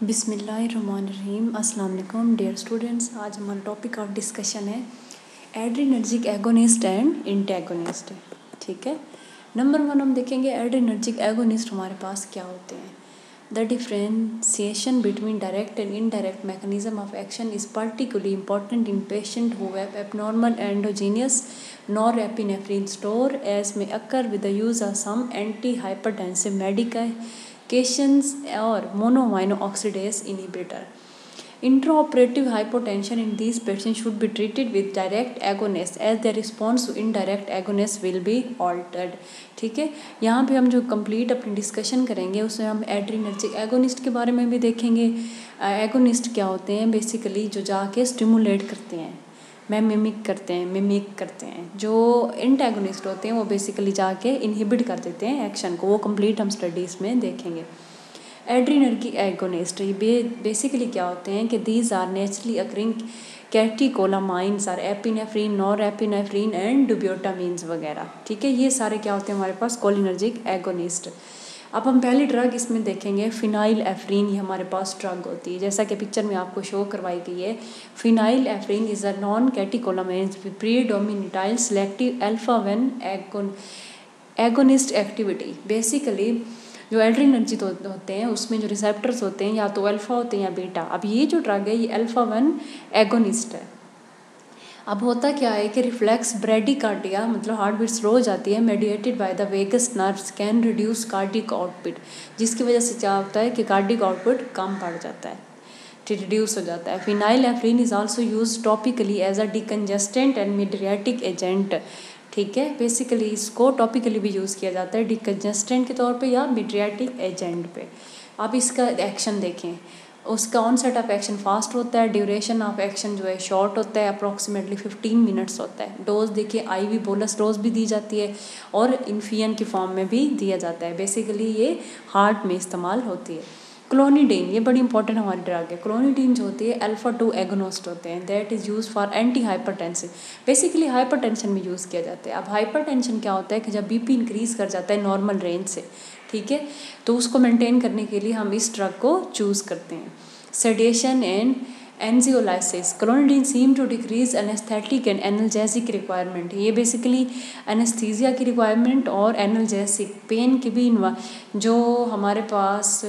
बिस्मिल्लाहिर्रहमानिर्रहीम। अस्सलाम वालेकुम डियर स्टूडेंट्स। आज हमारा टॉपिक ऑफ डिस्कशन है एड्रीनर्जिक एगोनिस्ट एंड इंटेगोनिस्ट। ठीक है, नंबर 1 हम देखेंगे एड्रीनर्जिक एगोनिस्ट हमारे पास क्या होते हैं। The differentiation between direct and indirect mechanism of action is particularly important in patient who have abnormal endogenous norepinephrine store as may occur with the use of some anti hypertensive medications or monoamine oxidase inhibitor. Intraoperative hypotension in these patients should be treated with direct agonists as their response to indirect agonists will be altered. ठीक है, यहाँ पे हम जो complete अपनी discussion करेंगे उसमें हम एड्रीनर्जिक एगोनिस्ट के बारे में भी देखेंगे। एगोनिस्ट क्या होते हैं, बेसिकली जो जाके स्टिमुलेट करते हैं, मिमिक करते हैं। जो एंटागोनिस्ट होते हैं वो बेसिकली जाके इनहिबिट कर देते हैं एक्शन को। वो कंप्लीट हम स्टडीज़ में देखेंगे। एड्रीनर्जिक एगोनिस्ट बेसिकली क्या होते हैं कि these are naturally occurring catecholamines are epinephrine, norepinephrine and dobutamines वगैरह। ठीक है, ये सारे क्या होते हैं हमारे पास कोलिनर्जिक एगोनिस्ट। अब हम पहली ड्रग इसमें देखेंगे फिनाइल एफ्रीन। ये हमारे पास ड्रग होती है जैसा कि पिक्चर में आपको शो करवाई गई है। Phenylephrine is a non catecholamine predominantly selective alpha 1 agonist activity. Basically जो एड्रीनर्जिक होते हैं उसमें जो रिसेप्टर्स होते हैं या तो अल्फा होते हैं या बीटा। अब ये जो ड्रग है ये अल्फा 1 एगोनिस्ट है। अब होता क्या है कि रिफ्लेक्स ब्रेडिकार्डिया मतलब हार्ट बीट स्लो हो जाती है, mediated by the vagus nerves can reduce cardiac output, जिसकी वजह से क्या होता है कि कार्डिक आउटपुट कम पड़ जाता है, रिड्यूस हो जाता है। Phenylephrine is also use topically as a decongestant and mydriatic agent. ठीक है, बेसिकली इसको टॉपिकली भी यूज़ किया जाता है डिकंजेस्टेंट के तौर पे या मिड्रियाटिक एजेंट पे। अब इसका एक्शन देखें, उसका ऑनसेट ऑफ एक्शन फास्ट होता है, ड्यूरेशन ऑफ एक्शन जो है शॉर्ट होता है, अप्रॉक्सीमेटली 15 मिनट्स होता है। डोज देखिए आईवी बोलस डोज भी दी जाती है और इन्फियन की फॉर्म में भी दिया जाता है। बेसिकली ये हार्ट में इस्तेमाल होती है। क्लोनिडीन ये बड़ी इंपॉर्टेंट हमारी ड्रग है। क्लोनिडीन जो होती है अल्फा 2 एगोनिस्ट होते हैं, that is use for anti hypertensive. Basically hypertension में यूज़ किया जाता है। अब हाइपरटेंशन क्या होता है कि जब बीपी इंक्रीज़ कर जाता है नॉर्मल रेंज से, ठीक है, तो उसको मेंटेन करने के लिए हम इस ड्रग को चूज़ करते हैं। Sedation and anxiolysis, clonidine seem to decrease anaesthetic and analgesic requirement. ये बेसिकली एनेस्थीसिया की रिक्वायरमेंट और एनाल्जेसिक पेन की भी जो हमारे पास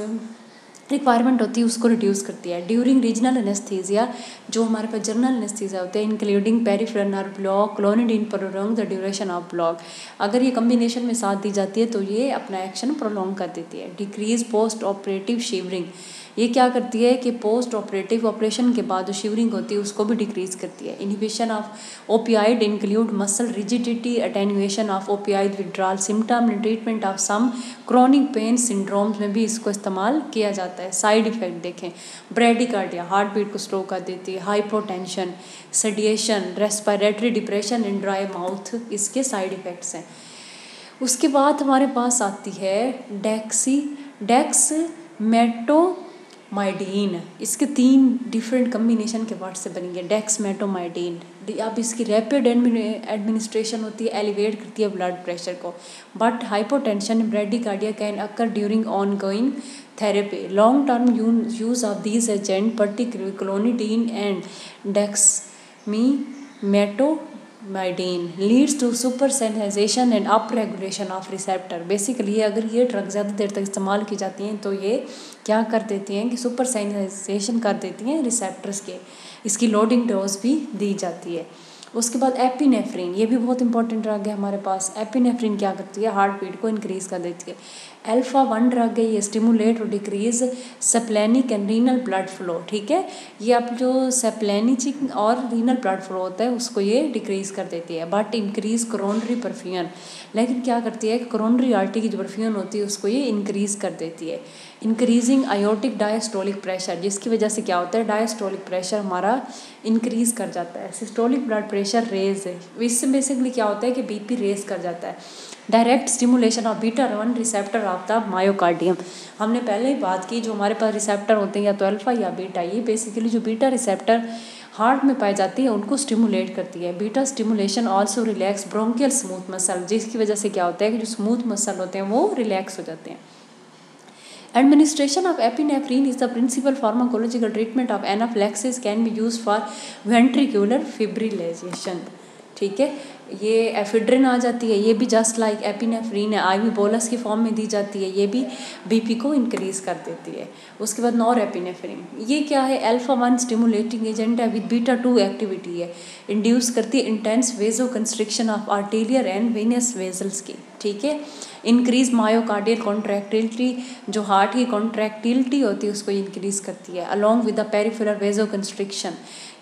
रिक्वायरमेंट होती है उसको रिड्यूस करती है। ड्यूरिंग रीजनल एनेस्थीसिया जो हमारे पास जनरल एनेस्थीसिया होते हैं including peripheral nerve block, clonidine prolong the duration of block. अगर ये कम्बिनेशन में साथ दी जाती है तो ये अपना एक्शन प्रोलॉन्ग कर देती है। डिक्रीज पोस्ट ऑपरेटिव शिवरिंग, ये क्या करती है कि पोस्ट ऑपरेटिव ऑपरेशन के बाद जो शिवरिंग होती है उसको भी डिक्रीज करती है। Inhibition of opioid include muscle rigidity, attenuation of opioid withdrawal symptom, treatment of some chronic pain syndromes में भी इसको इस्तेमाल किया जाता है। साइड इफेक्ट देखें, ब्रेडिकार्डिया हार्ट बीट को स्लो कर देती है, hypotension, sedation, respiratory depression and dry mouth इसके साइड इफ़ेक्ट्स हैं। उसके बाद हमारे पास आती है डेक्समेटोमाइडिन। इसके 3 डिफरेंट कम्बिनेशन के वर्ड से बनेंगे डेक्समेटोमाइडिन। अब इसकी रैपिड एडमिनिस्ट्रेशन होती है, एलिवेट करती है ब्लड प्रेशर को। But hypotension bradycardia can occur during ongoing therapy. Long term use of these agent particularly clonidine and dexmedetomidine leads to super sensitization and up regulation of receptor. Basically अगर ये drug ज़्यादा देर तक इस्तेमाल की जाती हैं तो ये क्या कर देती हैं कि सुपर सेंसाइजेशन कर देती हैं रिसेप्टर्स के। इसकी लोडिंग डोज भी दी जाती है। उसके बाद एपिनेफ्रिन, ये भी बहुत इंपॉर्टेंट ड्रग है हमारे पास। एपिनेफ्रिन क्या करती है, हार्ट बीट को इंक्रीज़ कर देती है। अल्फा 1 ड्रग है, ये स्टिमुलेट और decrease splenic and renal blood flow. ठीक है, ये अब जो सेप्लेनिक और रीनल ब्लड फ्लो होता है उसको ये डिक्रीज़ कर देती है, बट इंक्रीज कोरोनरी परफ्यूजन। लेकिन क्या करती है कि कोरोनरी आर्टरी की जो परफ्यूजन होती है उसको ये इंक्रीज़ कर देती है। इंक्रीजिंग आयोटिक डायस्टोलिक प्रेशर, जिसकी वजह से क्या होता है डायस्टोलिक प्रेशर हमारा इंक्रीज़ कर जाता है। सिस्टोलिक ब्लड प्रेशर रेज है, इससे बेसिकली क्या होता है कि बीपी रेज कर जाता है। Direct stimulation of beta 1 receptor of the myocardium, हमने पहले ही बात की जो हमारे पास रिसेप्टर होते हैं या तो अल्फा या बीटा, ये बेसिकली जो बीटा रिसेप्टर हार्ट में पाई जाती है उनको स्टिमुलेट करती है। Beta stimulation also relax bronchial smooth muscle, जिसकी वजह से क्या होता है कि जो स्मूथ मसल होते हैं वो रिलैक्स हो जाते हैं। Administration of epinephrine is the principal pharmacological treatment of anaphylaxis, can be used for ventricular fibrillation. ठीक है, ये एफिड्रिन आ जाती है, ये भी जस्ट लाइक एपिनेफ्रीन है, आईवी बोलस की फॉर्म में दी जाती है, ये भी बीपी को इंक्रीज कर देती है। उसके बाद नॉर एपिनेफ्रीन, ये क्या है, अल्फा-1 स्टिमुलेटिंग एजेंट है, विद बीटा-2 एक्टिविटी है, इंड्यूस करती है intense vasoconstriction of arterial and venous vessels की। ठीक है, इंक्रीज मायोकार्डियल कॉन्ट्रैक्टिलिटी, जो हार्ट की कॉन्ट्रैक्टिलिटी होती है उसको इंक्रीज करती है, along with the peripheral vasoconstriction,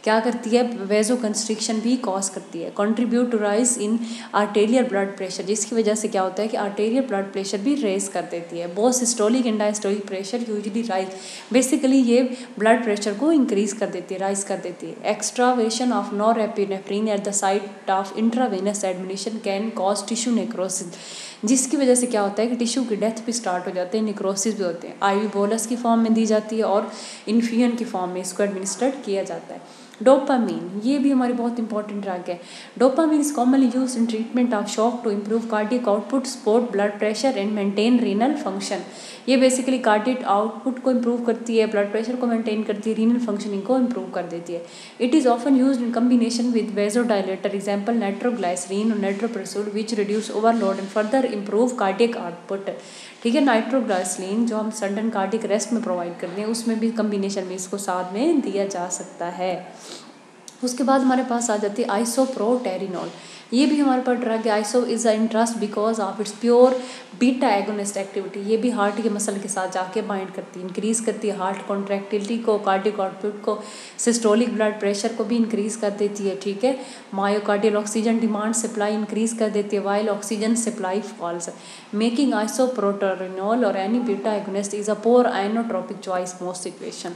क्या करती है, वेजो कंस्ट्रिक्शन भी कॉज करती है। Contribute to rise in arterial blood pressure, जिसकी वजह से क्या होता है कि आर्टेरियल ब्लड प्रेशर भी रेज कर देती है। Both systolic and diastolic pressure usually rise, basically ये ब्लड प्रेशर को इंक्रीज कर देती है, राइज कर देती है। Extravasation of norepinephrine at the site of intravenous administration can cause tissue necrosis, जिसकी वजह से क्या होता है कि टिश्यू की डेथ भी स्टार्ट हो जाते हैं, निक्रोसिस भी होते हैं। आईवी बोलस की फॉर्म में दी जाती है और इन्फ्यूजन की फॉर्म में इसको एडमिनिस्ट्रेट किया जाता है। डोपामीन, ये भी हमारी बहुत इंपॉर्टेंट ड्रग है। Dopamine is commonly used in treatment of shock to improve cardiac output, support blood pressure and maintain renal function. ये बेसिकली कार्डियक आउटपुट को इम्प्रूव करती है, ब्लड प्रेशर को मेंटेन करती है, रीनल फंक्शनिंग को इम्प्रूव कर देती है। It is often used in combination with vasodilator, example nitroglycerin और nitroprusside, which reduce overload and further improve cardiac output. ठीक है, नाइट्रोग्लाइसरीन जो हम सडन कार्डियक रेस्ट में प्रोवाइड करते हैं उसमें भी कम्बिनेशन में इसको साथ में दिया जा सकता है। उसके बाद हमारे पास आ जाती है आइसोप्रोटेरिनॉल, ये भी हमारे पास ड्रग है। Iso is a interest because of it's pure beta agonist activity, ये भी हार्ट के मसल के साथ जाके बाइंड करती है, इंक्रीज करती है हार्ट कॉन्ट्रैक्टिलिटी को, कार्डियक आउटपुट को, सिस्टोलिक ब्लड प्रेशर को भी इंक्रीज कर देती है। ठीक है, myocardial oxygen demand supply increase कर देती है, while oxygen supply falls, making isoproterenol और any beta agonist is a poor inotropic choice most situation.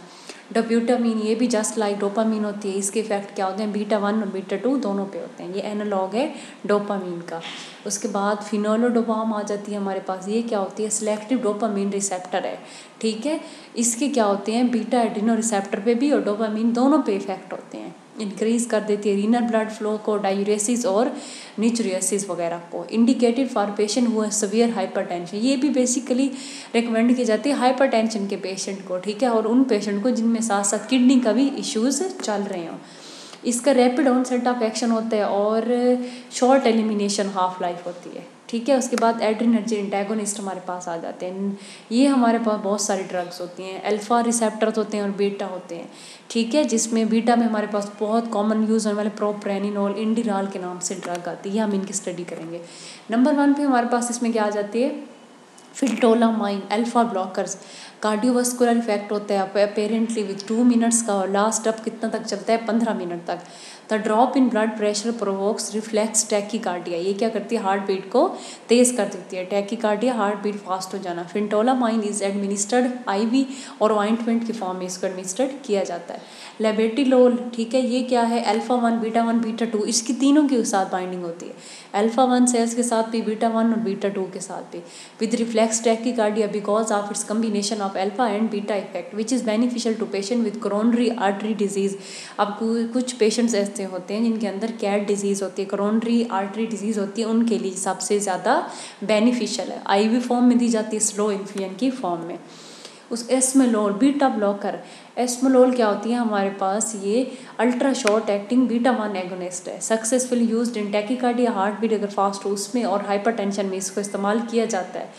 Dobutamine, ये भी जस्ट लाइक डोपामीन होती है, इसके इफेक्ट क्या होते हैं, बीटा-1 और बीटा-2 दोनों पे होते हैं, ये एनालॉग है डोपामीन का। उसके बाद फिनोलोडोपाम आ जाती है हमारे पास, ये क्या होती है, सिलेक्टिव डोपामीन रिसेप्टर है। ठीक है, इसके क्या होते हैं, बीटा एड्रिनो रिसेप्टर पे भी और डोपामीन दोनों पे इफेक्ट होते हैं, इंक्रीज कर देती है रीनल ब्लड फ्लो को, डायूरेसिस और निचुरियसिस वगैरह को। इंडिकेटेड फॉर पेशेंट हुआ सवियर हाइपरटेंशन, ये भी बेसिकली रिकमेंड की जाती है हाइपरटेंशन के पेशेंट को। ठीक है, और उन पेशेंट को जिनमें साथ साथ किडनी का भी इश्यूज चल रहे हों। इसका रैपिड ऑनसेट ऑफ एक्शन होता है और शॉर्ट एलिमिनेशन हाफ लाइफ होती है। ठीक है, उसके बाद एड्रेनर्जिक एंटागोनिस्ट हमारे पास आ जाते हैं, ये हमारे पास बहुत सारी ड्रग्स होती हैं, अल्फा रिसेप्टर्स होते हैं और बीटा होते हैं। ठीक है, जिसमें बीटा में हमारे पास बहुत कॉमन यूज़ होने वाले प्रोप्रेनिनोल, इंडिराल के नाम से ड्रग आती है, हम इनकी स्टडी करेंगे। नंबर 1 पे हमारे पास इसमें क्या आ जाती है, फिल्टोलामाइन, अल्फा ब्लॉकर्स, कार्डियोवास्कुलर इफेक्ट होता है अपेरेंटली विद 2 मिनट्स का, और लास्ट अब कितना तक चलता है, 15 मिनट तक। The drop in blood pressure provokes reflex tachycardia, ये क्या करती है, हार्ट बीट को तेज कर देती है, टैकीकार्डिया हार्ट बीट फास्ट हो जाना। फिल्टोलामाइन इज एडमिनिस्टर्ड आईवी और ऑइंटमेंट की फॉर्म में इसको एडमिनिस्टर्ड किया जाता है। लेबेटिलोल, ठीक है, ये क्या है, अल्फा-1 बीटा-1 बीटा-2, इसकी तीनों के साथ बाइंडिंग होती है, अल्फा-1 सेल्स के साथ भी, बीटा-1 और बीटा-2 के साथ भी, with reflex tachycardia because of its combination of alpha and beta effect which is beneficial to patient with coronary artery disease. अब कुछ पेशेंट्स ऐसे होते हैं जिनके अंदर कैट डिजीज़ होती है, कोरोनरी आर्टरी डिजीज़ होती है, उनके लिए सबसे ज़्यादा बेनिफिशियल है। आईवी फॉर्म में दी जाती है, स्लो इन्फ्यूजन की फॉर्म में। उस एस्मेलोल, बीटा ब्लॉकर, एस्मेलोल क्या होती है हमारे पास, ये ultra short acting beta one agonist है, successfully used in tachycardia heart beat अगर फास्ट हो उसमें, और हाइपरटेंशन में इसको इस्तेमाल किया जाता है,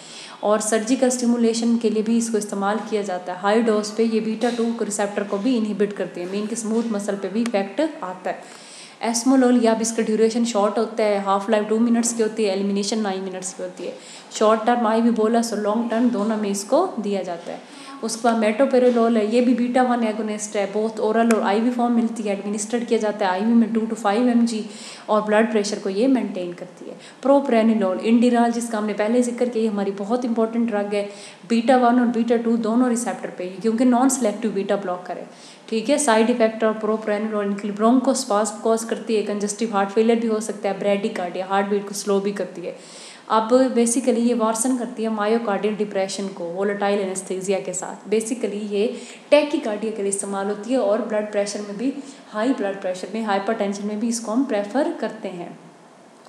और सर्जिकल स्टिमुलेशन के लिए भी इसको इस्तेमाल किया जाता है। हाई डोज पे ये बीटा-2 रिसेप्टर को भी इनहिबिट करती है, मेन के स्मूथ मसल पे भी इफेक्ट आता है। एस्मोलोल, या इसका ड्यूरेशन शॉर्ट होता है, हाफ लाइफ 2 मिनट्स की होती है, एलिमिनेशन 9 मिनट्स की होती है। शॉर्ट टर्म आईवी बोलस और लॉन्ग टर्म दोनों में इसको दिया जाता है। उसके बाद मेटोपेरोलोल है, ये भी बीटा-1 एगोनिस्ट है, बहुत ओरल और आईवी फॉर्म मिलती है, एडमिनिस्ट्रेट किया जाता है आईवी में 2 to 5 mg, और ब्लड प्रेशर को ये मेंटेन करती है। प्रोप्रेनिनोल, इंडिराल, जिसका हमने पहले जिक्र किया, हमारी बहुत इंपॉर्टेंट ड्रग है, बीटा-1 और बीटा-2 दोनों रिसेप्टर पे, क्योंकि नॉन सेलेक्टिव बीटा ब्लॉकर है। ठीक है, साइड इफेक्ट और प्रोप्रेनिनोल इनके ब्रोंकोस्पाज्म कॉज करती है, कंजस्टिव हार्ट फेलियर भी हो सकता है, ब्रैडीकार्डिया हार्ट बीट को स्लो भी करती है। अब बेसिकली ये वार्सन करती है मायोकार्डियल डिप्रेशन को वोलेटाइल एनेस्थीसिया के साथ। बेसिकली ये टैकीकार्डिया के लिए इस्तेमाल होती है, और ब्लड प्रेशर में भी, हाई ब्लड प्रेशर में, हाइपरटेंशन में भी इसको हम प्रेफर करते हैं।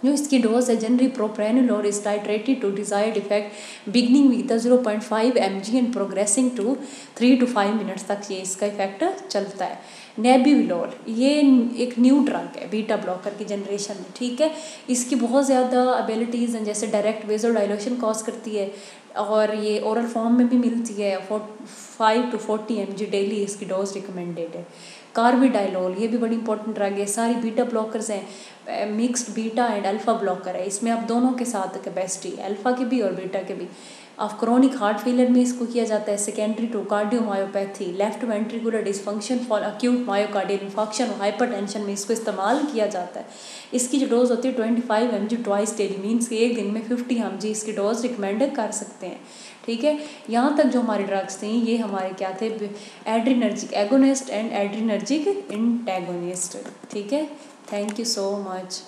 जो इसकी डोज है generally propranolol is titrated to desired effect beginning with 0.5 mg and progressing to 3 to 5 minutes तक ये इसका इफेक्ट चलता है। नेबिविलोल ये एक न्यू ड्रग है बीटा ब्लॉकर की जनरेशन में, ठीक है। इसकी बहुत ज़्यादा एबिलिटीज़ हैं, जैसे डायरेक्ट वेजोडाइलेशन कॉज करती है और ये ओरल फॉर्म में भी मिलती है। 5 to 40 mg डेली इसकी डोज रिकमेंडेड है। कार्बिडाइलोल ये भी बड़ी इंपॉर्टेंट ड्रग है। सारी बीटा ब्लॉकर्स हैं, mixed beta and alpha blocker है, इसमें आप दोनों के साथ कैपेसिटी अल्फा के भी और बीटा के भी। अब क्रोनिक हार्ट फेलियर में इसको किया जाता है secondary to cardiomyopathy, left ventricular dysfunction for acute myocardial infarction और हाइपरटेंशन में इसको इस्तेमाल किया जाता है। इसकी जो डोज होती है 25 mg ट्वाइस डेली, मीन्स कि एक दिन में 50 mg इसकी डोज रिकमेंड कर सकते हैं, ठीक है। यहाँ तक जो हमारे ड्रग्स थे ये हमारे क्या थे, adrenergic agonist and adrenergic antagonist, ठीक है। Thank you so much.